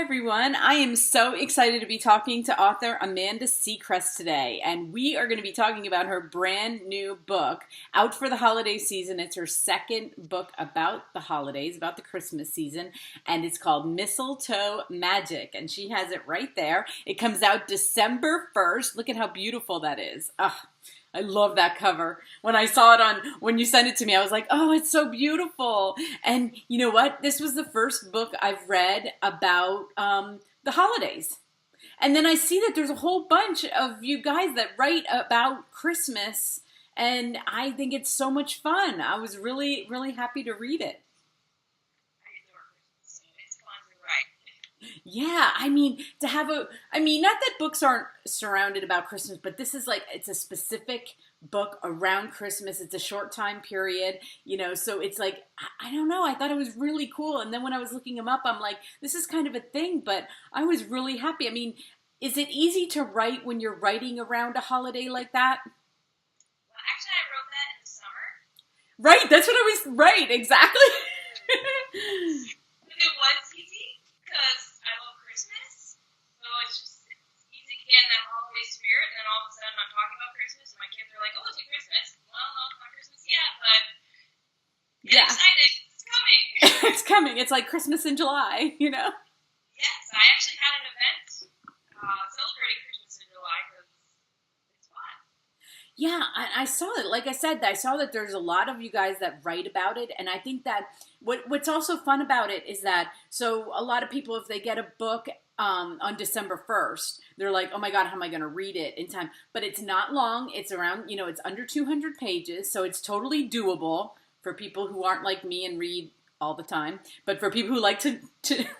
Everyone. I am so excited to be talking to author Amanda Siegrist today, and we are going to be talking about her brand new book out for the holiday season. It's her second book about the holidays, about the Christmas season, and it's called Mistletoe Magic, and she has it right there. It comes out December 1st. Look at how beautiful that is. I love that cover. When I saw it when you sent it to me, I was like, oh, it's so beautiful. And you know what? This was the first book I've read about the holidays. And then I see that there's a whole bunch of you guys that write about Christmas. And I think it's so much fun. I was really, really happy to read it. Yeah, not that books aren't surrounded about Christmas, but this is it's a specific book around Christmas. It's a short time period, so it's I don't know. I thought it was really cool. And then when I was looking them up, I'm like, this is kind of a thing, but I was really happy. Is it easy to write when you're writing around a holiday like that? Well, actually, I wrote that in the summer. Right, that's what I was, right, exactly. It was easy because I love Christmas, so it's easy to get in that holiday spirit, and then all of a sudden I'm talking about Christmas, and my kids are like, oh, is it Christmas? Well, no, it's not Christmas yet, but get excited, it's coming. It's coming. It's like Christmas in July, Yes, I actually had an event celebrating Christmas in July because it's fun. Yeah, I saw it. Like I said, I saw that there's a lot of you guys that write about it, and I think that what's also fun about it is that, so a lot of people, if they get a book on December 1st, they're like, oh my God, how am I going to read it in time? But it's not long. It's around, it's under 200 pages, so it's totally doable for people who aren't like me and read all the time. But for people who like to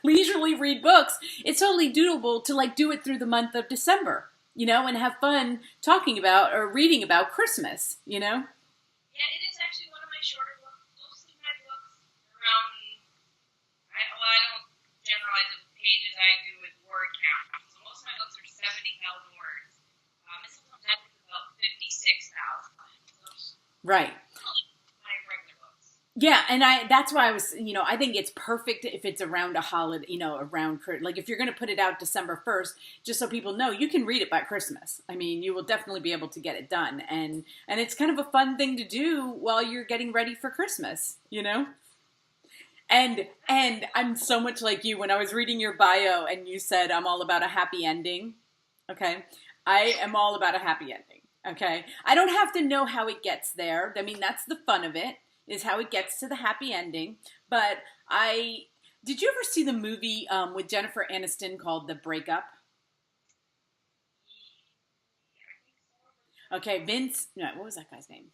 leisurely read books, it's totally doable to do it through the month of December, and have fun talking about or reading about Christmas, Yeah, it is actually one of my shorter books. Most of my books around, I don't generalize the pages, I do with word count. So most of my books are 70,000 words. Mistletoe Magic is about 56,000. So right. My regular books. Yeah, and that's why I was, I think it's perfect if it's around a holiday, if you're going to put it out December 1st, just so people know, you can read it by Christmas. You will definitely be able to get it done. And it's kind of a fun thing to do while you're getting ready for Christmas, And I'm so much like you. When I was reading your bio and you said, I'm all about a happy ending, okay? I am all about a happy ending, okay? I don't have to know how it gets there. That's the fun of it, is how it gets to the happy ending. But did you ever see the movie with Jennifer Aniston called The Breakup? Okay, what was that guy's name?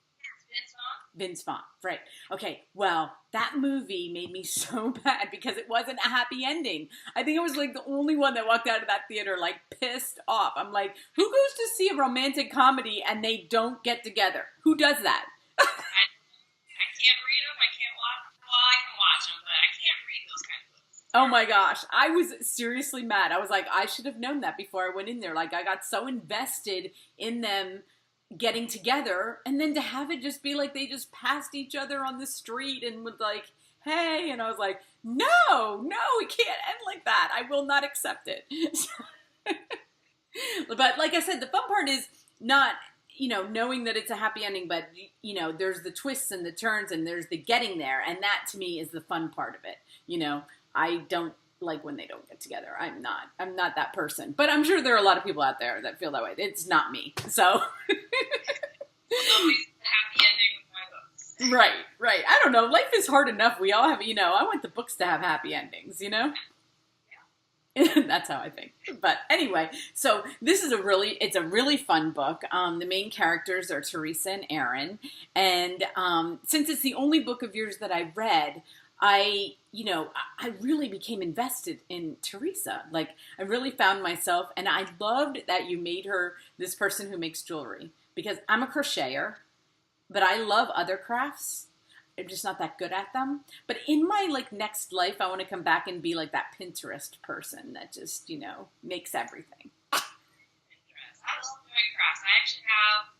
Vince Vaughn, right. Okay, well, that movie made me so mad because it wasn't a happy ending. I think I was the only one that walked out of that theater pissed off. I'm like, who goes to see a romantic comedy and they don't get together? Who does that? I can't read them. I can't watch. Well, I can watch them, but I can't read those kind of books. Oh my gosh, I was seriously mad. I was like, I should have known that before I went in there. I got so invested in them getting together, and then to have it just be they just passed each other on the street and was like, hey, and I was like, no, it can't end like that. I will not accept it. But like I said, the fun part is not, knowing that it's a happy ending, but, there's the twists and the turns and there's the getting there. And that to me is the fun part of it. I don't like when they don't get together. I'm not that person, but I'm sure there are a lot of people out there that feel that way. It's not me. So always a happy ending with my books. Right. I don't know. Life is hard enough. We all have, I want the books to have happy endings, Yeah. That's how I think. But anyway, so this is it's a really fun book. The main characters are Teresa and Aaron. And since it's the only book of yours that I read, I really became invested in Teresa. I really found myself, and I loved that you made her this person who makes jewelry, because I'm a crocheter, but I love other crafts. I'm just not that good at them. But in my next life, I want to come back and be that Pinterest person that just, makes everything. Pinterest. I love doing crafts. I actually have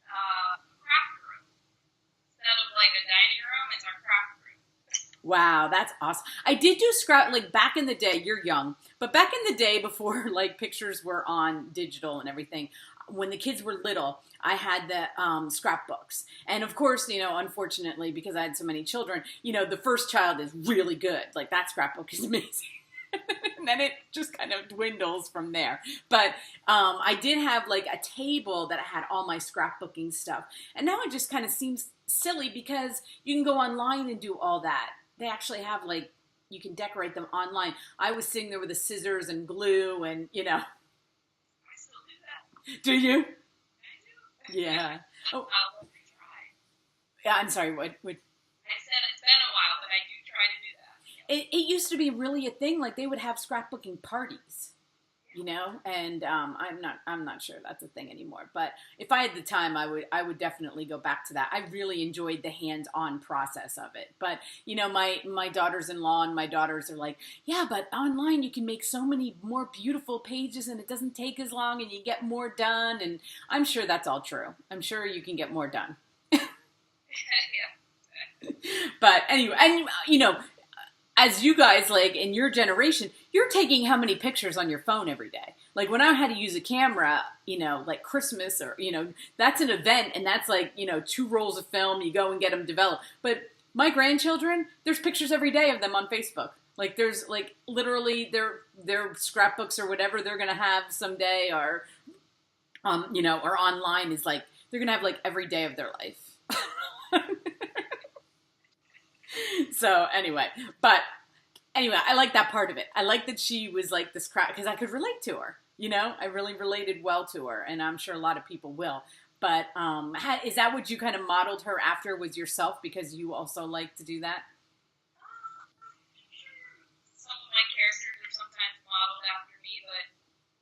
a craft room. Instead of a dining room, it's our craft room. Wow, that's awesome. I did do scrap, back in the day, you're young, But back in the day before like pictures were on digital and everything, when the kids were little, I had the scrapbooks. And of course, unfortunately, because I had so many children, the first child is really good. Like that scrapbook is amazing. And then it just kind of dwindles from there. But I did have like a table that had all my scrapbooking stuff. And now it just kind of seems silly because you can go online and do all that. They actually have like, you can decorate them online. I was sitting there with the scissors and glue and, I still do that. Do you? I do. Yeah. Oh, I'll let me try. yeah, I'm sorry. What? I said it's been a while, but I do try to do that. It used to be really a thing. Like they would have scrapbooking parties, and I'm not sure that's a thing anymore. But if I had the time, I would definitely go back to that. I really enjoyed the hands-on process of it. But my daughters-in-law and my daughters are like, yeah, but online you can make so many more beautiful pages, and it doesn't take as long, and you get more done. And I'm sure that's all true. I'm sure you can get more done. Yeah. But anyway, and as you guys, like, in your generation, you're taking how many pictures on your phone every day? Like, when I had to use a camera, like Christmas or, that's an event, and that's like, 2 rolls of film, you go and get them developed. But my grandchildren, there's pictures every day of them on Facebook. Like, there's, like, literally their scrapbooks or whatever they're going to have someday or, or online is, like, they're going to have, like, every day of their life. So anyway, I like that part of it. I like that she was like this crowd because I could relate to her. I really related well to her, and I'm sure a lot of people will. But is that what you kind of modeled her after was yourself because you also like to do that? Some of my characters are sometimes modeled after me, but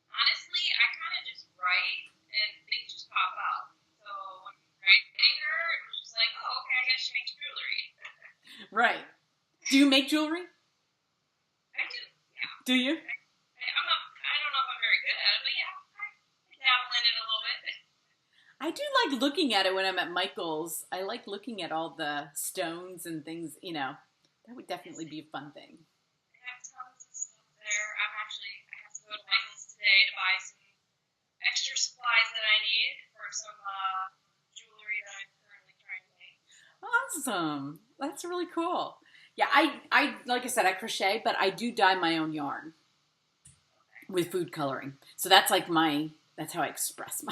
honestly, I kind of just write and things just pop out. So when I'm writing her, it was just like, oh, okay, I guess she makes jewelry. Right. Do you make jewelry? I do, yeah. Do you? I don't know if I'm very good at it, but yeah, I dabble in it a little bit. I do like looking at it when I'm at Michael's. I like looking at all the stones and things, That would definitely be a fun thing. I have tons of stuff there. I have to go to Michael's today to buy some extra supplies that I need for some jewelry that I'm currently trying to make. Awesome. That's really cool. Yeah, I like I said, I crochet, but I do dye my own yarn with food coloring. So that's like that's how I express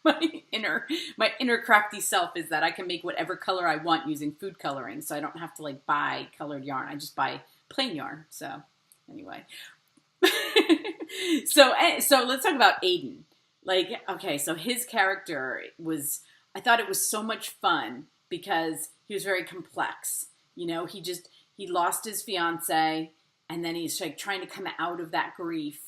my inner crafty self is that I can make whatever color I want using food coloring. So I don't have to like buy colored yarn. I just buy plain yarn. So anyway. So let's talk about Aiden. Like, okay, so his character I thought it was so much fun because he was very complex. He lost his fiance, and then he's like trying to come out of that grief.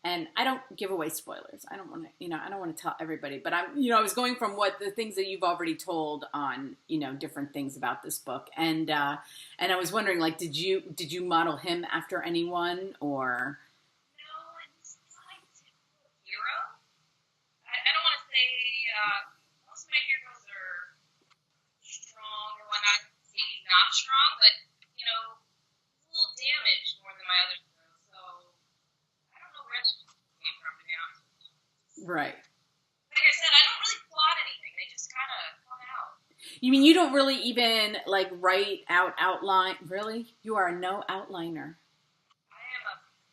And I don't give away spoilers. I don't want to, I don't want to tell everybody. But I was going from the things that you've already told on, different things about this book. And I was wondering, like, did you model him after anyone or? No, it's not like a typical hero. I don't want to say most of my heroes are strong or whatnot. He's not strong, but he's a little damaged more than my other heroes. So I don't know where that came from, to be honest with you. Right. Like I said, I don't really plot anything. They just kind of come out. You mean you don't really even like write out outline? Really? You are no outliner.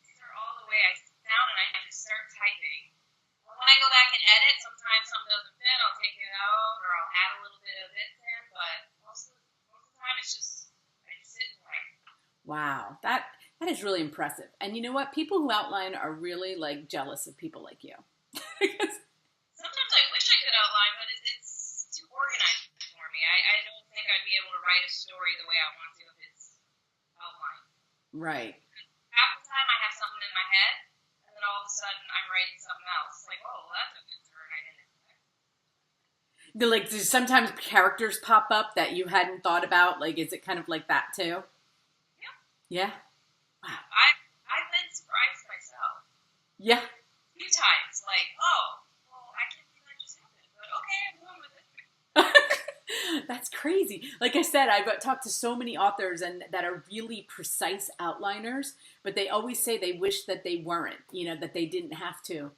These are all the way I sit down and I just start typing. When I go back and edit, sometimes something doesn't fit. I'll take it out or I'll add a little bit of it in, but most of the time I just sit and write. Wow, that is really impressive. And you know what? People who outline are really like jealous of people like you. Sometimes I wish I could outline, but it's too organized for me. I don't think I'd be able to write a story the way I want to if it's outlined. Right. Half the time I have something in my head, and then all of a sudden I'm writing something else. Like, oh, well, that's a good turn. I didn't expect. Like, do sometimes characters pop up that you hadn't thought about? Like, is it kind of like that too? Yeah. Yeah? Wow. I've been surprised myself. Yeah. A few times. Like, oh, well, I can't believe that just happened. But okay, I'm going with it. That's crazy. Like I said, I've talked to so many authors and that are really precise outliners, but they always say they wish that they weren't, that they didn't have to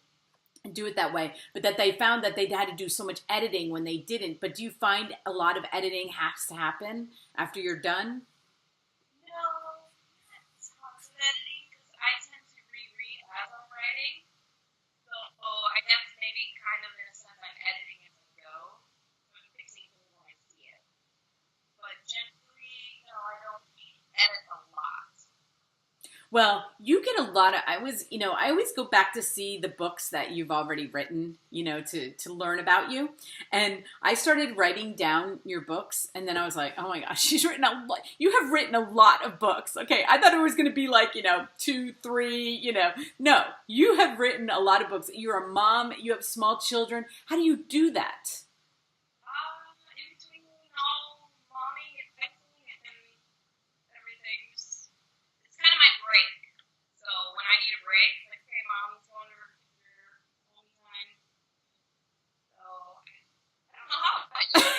do it that way, but that they found that they had to do so much editing when they didn't. But do you find a lot of editing has to happen after you're done? No, not tons of editing because I tend to reread as I'm writing. So I guess maybe kind of in a sense I'm editing as I go. So I'm fixing things when I see it. But generally, no, I don't edit a lot. Well, you get a lot of, I always go back to see the books that you've already written, to learn about you. And I started writing down your books and then I was like, oh my gosh, she's written a lot. You have written a lot of books. Okay. I thought it was going to be like, 2, 3, no, you have written a lot of books. You're a mom, you have small children. How do you do that? In between all momming and texting and everything, it's kind of my break. So when I need a break, like, hey, mom's going to her home time. So I don't know how I do it.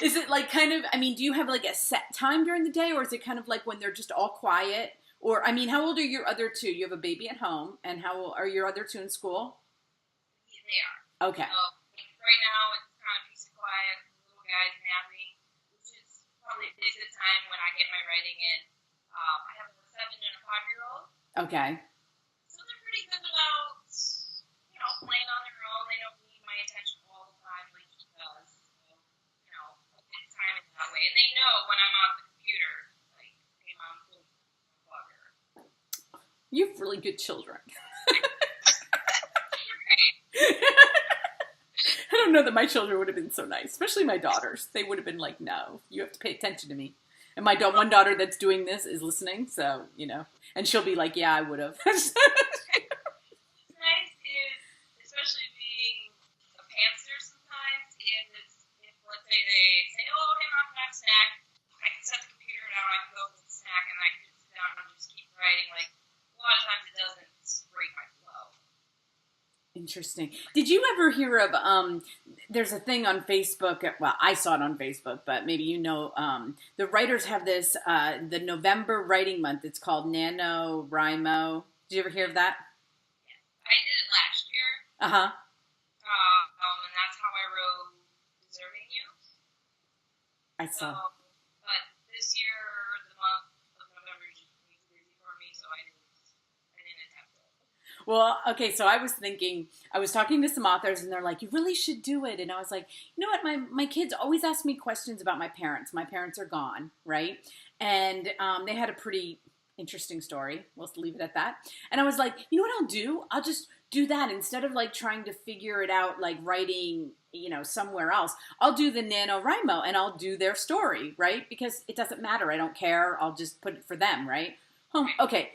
Is it like do you have like a set time during the day or is it kind of like when they're just all quiet? Or, how old are your other two? You have a baby at home and how old are your other two in school? They are. Okay. So right now it's kind of peace and quiet. The little guy's napping, which is probably a good time when I get my writing in. I have a 7 and a 5-year-old. Okay. So they're pretty good about, playing on their own. They don't need my attention all the time like he does. So, a good time in that way. And they know when I'm on the computer, like, hey, mom, please, bug her. You have really good children. I don't know that my children would have been so nice, especially my daughters. They would have been like, no, you have to pay attention to me. And my one daughter that's doing this is listening, so, and she'll be like, yeah, I would have. What's nice is, especially being a pantser sometimes, is if, let's say they say, oh, hey, mom, can I have a snack? I can set the computer down, I can go get the snack, and I can just sit down and just keep writing. Like, a lot of times it doesn't break my flow. Interesting. Did you ever hear of, there's a thing on Facebook, well, I saw it on Facebook, but maybe the writers have this, the November writing month, it's called NaNoWriMo. Did you ever hear of that? Yeah. I did it last year. Uh-huh. And that's how I wrote Deserving You. I saw. But this year, the month of November is just busy for me, so I didn't attempt it. Well, okay, so I was talking to some authors and they're like, you really should do it. And I was like, you know what, my kids always ask me questions about my parents. My parents are gone, right? And they had a pretty interesting story. We'll leave it at that. And I was like, you know what I'll do? I'll just do that instead of like trying to figure it out, like writing, somewhere else. I'll do the NaNoWriMo and I'll do their story, right? Because it doesn't matter. I don't care. I'll just put it for them, right? Oh, okay.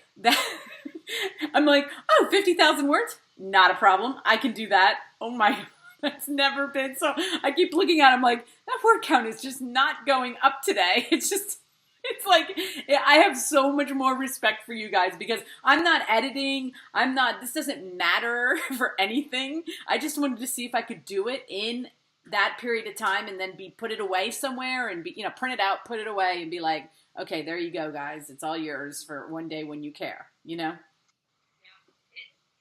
I'm like, 50,000 words? Not a problem. I can do that. Oh my, that's never been. So I keep looking at it. I'm like, that word count is just not going up today. It's like, I have so much more respect for you guys because I'm not editing. This doesn't matter for anything. I just wanted to see if I could do it in that period of time and then put it away somewhere and print it out, put it away and be like, okay, there you go, guys. It's all yours for one day when you care, Yeah.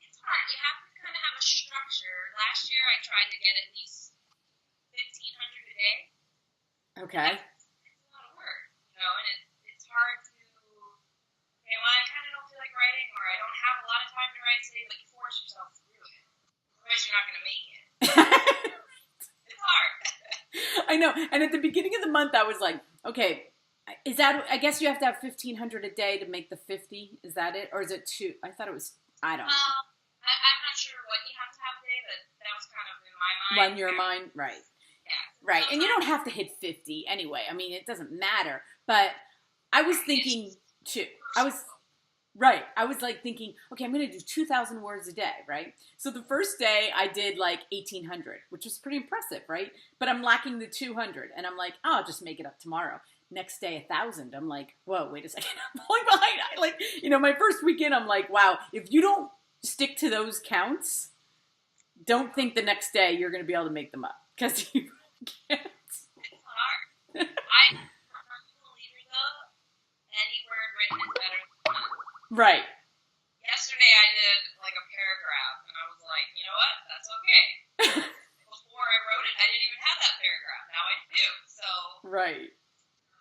It's hard. You have to kind of have a structure. Last year I tried to get at least 1,500 a day. Okay. It's a lot of work, and it's hard to, okay, well, I kind of don't feel like writing or I don't have a lot of time to write today, but you force yourself to do it. Otherwise you're not going to make it. It's hard. I know. And at the beginning of the month, I was like, okay, is that, I guess you have to have 1,500 a day to make the 50. Is that it? Or is it 2? I thought it was, I don't know. I'm not sure what you have to have a day, but that was kind of in my mind. In your mind, right. Yeah. Right. And you don't have to hit 50 anyway. I mean, it doesn't matter. But I was thinking, too. I was like thinking, okay, I'm going to do 2,000 words a day, right? So the first day I did like 1,800, which was pretty impressive, right? But I'm lacking the 200. And I'm like, I'll just make it up tomorrow. Next day, 1,000. I'm like, whoa, wait a second. I'm falling behind. My first weekend, I'm like, wow, if you don't stick to those counts, don't think the next day you're going to be able to make them up because you can't. I'm a believer, though, any word written is better than none. Right. Yesterday I did like a paragraph, and I was like, you know what? That's okay. Before I wrote it, I didn't even have that paragraph. Now I do. So Right.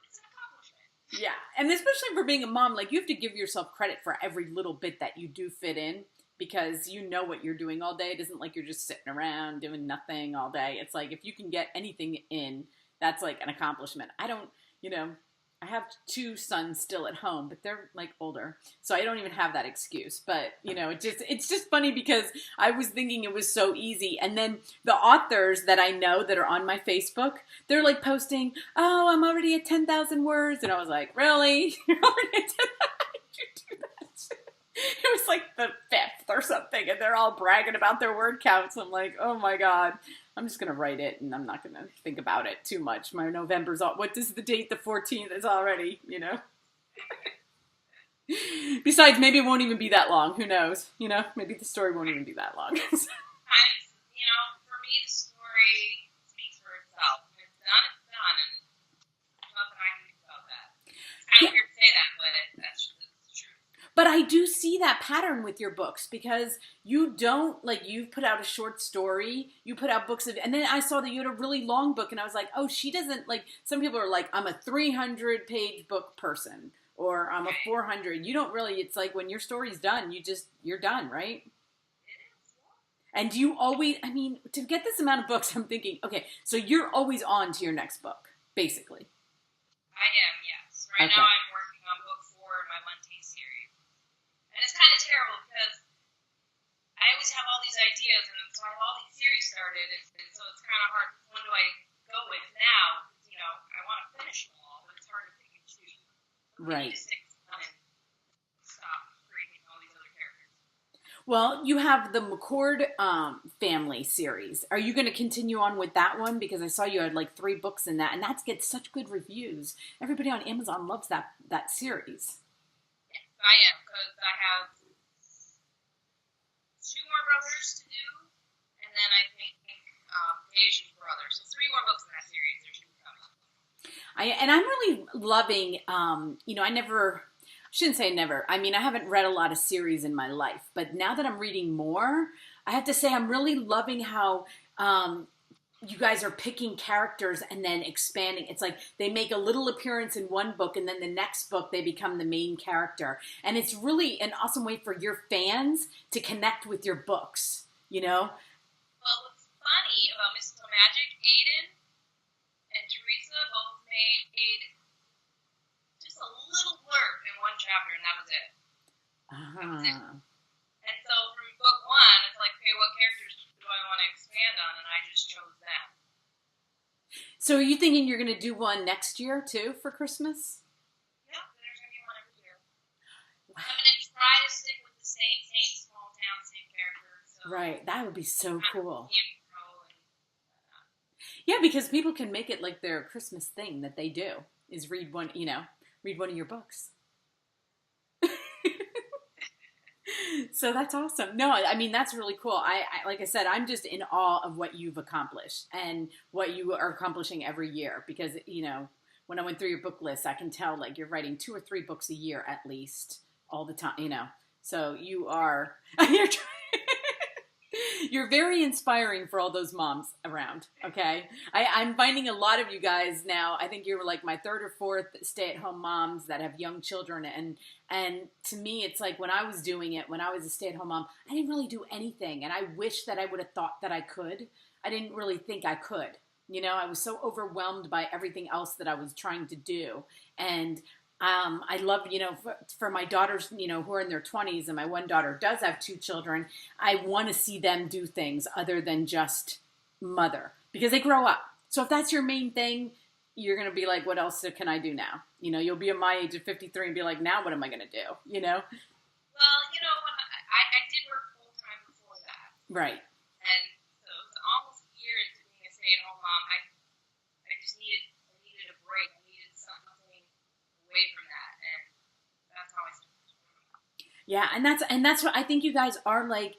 it's an accomplishment. Yeah. And especially for being a mom, like you have to give yourself credit for every little bit that you do fit in because you know what you're doing all day. It isn't like you're just sitting around doing nothing all day. It's like if you can get anything in, that's like an accomplishment. I don't, you know, I have two sons still at home, but they're like older, so I don't even have that excuse. But you know, it's just funny because I was thinking it was so easy, and then the authors that I know that are on my Facebook, they're like posting, "Oh, I'm already at 10,000 words," and I was like, "Really? You're already at 10,000? How did you do that?" It was like the fifth or something, and they're all bragging about their word counts. I'm like, oh my god. I'm just going to write it, and I'm not going to think about it too much. My November's all, what is the date? The 14th is already, you know. Besides, maybe it won't even be that long. Who knows? You know, maybe the story won't even be that long. Sometimes, you know, for me, the story speaks for itself. When it's done, and there's nothing I can do about that. It's kind of weird to say that, but that's the truth. But I do see that pattern with your books because you don't, like, you've put out a short story, you put out books of, and then I saw that you had a really long book, and I was like, oh, she doesn't, like, some people are like, I'm a 300-page book person, or I'm a 400. You don't really, it's like when your story's done, you're done, right? It is, yeah. And do you always, I mean, to get this amount of books, I'm thinking, okay, so you're always on to your next book, basically. I am, yes. Right Okay. now I'm working on book 4 in my Monte series. And it's kind of terrible because I always have all these ideas, and so I have all these series started, and so it's kind of hard. When do I go with now? You know, I want to finish them all, but it's hard to pick and choose. Right. I need to stick to one and stop creating all these other characters. Well, you have the McCord family series. Are you going to continue on with that one? Because I saw you had like 3 books in that, and that gets such good reviews. Everybody on Amazon loves that series. Yes, I am, because I have 2 more brothers to do, and then I think Asian brothers. So 3 more books in that series. There's 2 coming. I'm really loving, you know, shouldn't say never. I mean, I haven't read a lot of series in my life, but now that I'm reading more, I have to say I'm really loving how you guys are picking characters and then expanding. It's like they make a little appearance in one book, and then the next book they become the main character. And it's really an awesome way for your fans to connect with your books, you know? Well, what's funny about Mistletoe Magic, Aiden and Teresa both made just a little blurb in one chapter, and that was it. And so from book 1, it's like, okay, what characters do I want to expand on? And I just chose them. So are you thinking you're going to do one next year, too, for Christmas? Yeah, there's going to be one every year. Wow. I'm going to try to stick with the same small town, same characters. So right, that would be so cool. And yeah, because people can make it like their Christmas thing that they do, is read one of your books. So that's awesome. No, I mean, that's really cool. I like I said, I'm just in awe of what you've accomplished and what you are accomplishing every year because, you know, when I went through your book list, I can tell like you're writing 2 or 3 books a year at least all the time, you know. So you are, you're very inspiring for all those moms around, okay? I'm finding a lot of you guys now, I think you're like my 3rd or 4th stay-at-home moms that have young children, and to me, it's like when I was doing it, when I was a stay-at-home mom, I didn't really do anything, and I wish that I would have thought that I could. I didn't really think I could. You know, I was so overwhelmed by everything else that I was trying to do, and I love, you know, for my daughters, you know, who are in their 20s, and my one daughter does have 2 children, I want to see them do things other than just mother, because they grow up. So if that's your main thing, you're going to be like, what else can I do now? You know, you'll be at my age of 53 and be like, now what am I going to do? You know? Well, you know, when I did work full-time before that. Right. And so it was almost a year into being a stay-at-home mom. I just needed a break. I needed something away from that, and that's how I started. Yeah, and that's what I think you guys are like.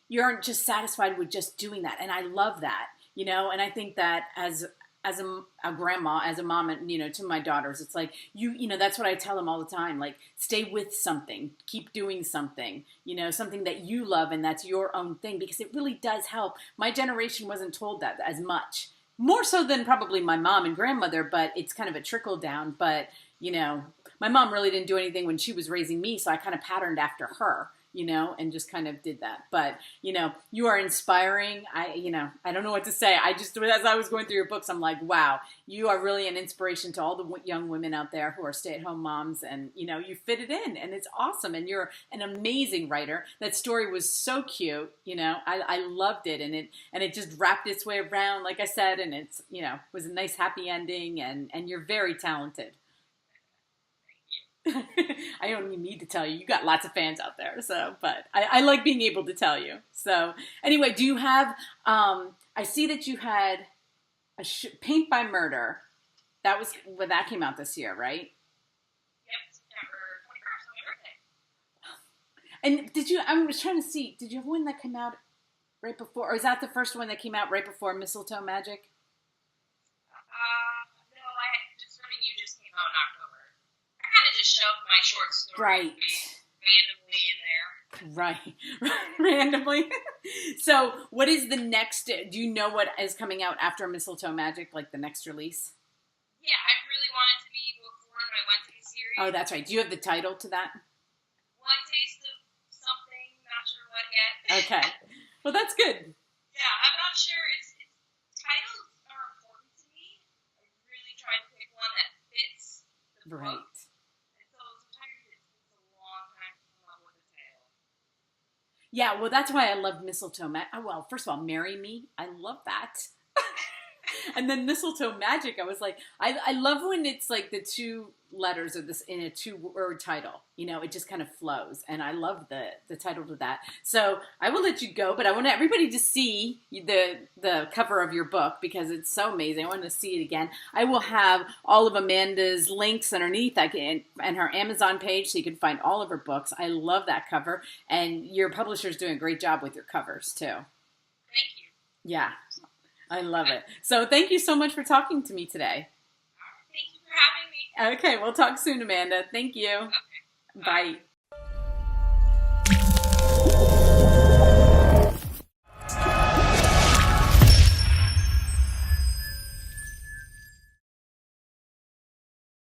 You aren't just satisfied with just doing that, and I love that, you know. And I think that as as a grandma, as a mom, and to my daughters, it's like that's what I tell them all the time. Like, stay with something, keep doing something, something that you love and that's your own thing, because it really does help. My generation wasn't told that as much, more so than probably my mom and grandmother, but it's kind of a trickle down. But my mom really didn't do anything when she was raising me, so I kind of patterned after her. And just kind of did that. But, you are inspiring. I don't know what to say. As I was going through your books, I'm like, wow, you are really an inspiration to all the young women out there who are stay-at-home moms. And, you fit it in, and it's awesome. And you're an amazing writer. That story was so cute. I loved it. And it just wrapped its way around, like I said, and it's, was a nice happy ending, and you're very talented. I don't even need to tell you. You got lots of fans out there. So, but I like being able to tell you. So anyway, do you have, I see that you had Paint by Murder. That came out this year, right? Yep, September 21st, my birthday. And I was trying to see, did you have one that came out right before, or is that the first one that came out right before Mistletoe Magic? No, just Running You just came out in October. I just shoved my short story randomly in there. Right, randomly. So, what is the next? Do you know what is coming out after Mistletoe Magic, like the next release? Yeah, I really want it to be book 4 in my Wednesday series. Oh, that's right. Do you have the title to that? One Taste of Something, not sure what yet. Okay. Well, that's good. Yeah, I'm not sure. Titles are important to me. I really try to pick one that fits the book. Right. Yeah, well, that's why I love Mistletoe Magic. Well, first of all, Marry Me. I love that. And then Mistletoe Magic, I was like, I love when it's like the two letters of this in a 2-word title. It just kind of flows. And I love the title to that. So I will let you go, but I want everybody to see the cover of your book because it's so amazing. I want to see it again. I will have all of Amanda's links underneath and her Amazon page so you can find all of her books. I love that cover. And your publisher's doing a great job with your covers, too. Thank you. Yeah. I love it. So thank you so much for talking to me today. Thank you for having me. Okay, we'll talk soon, Amanda. Thank you. Okay. Bye.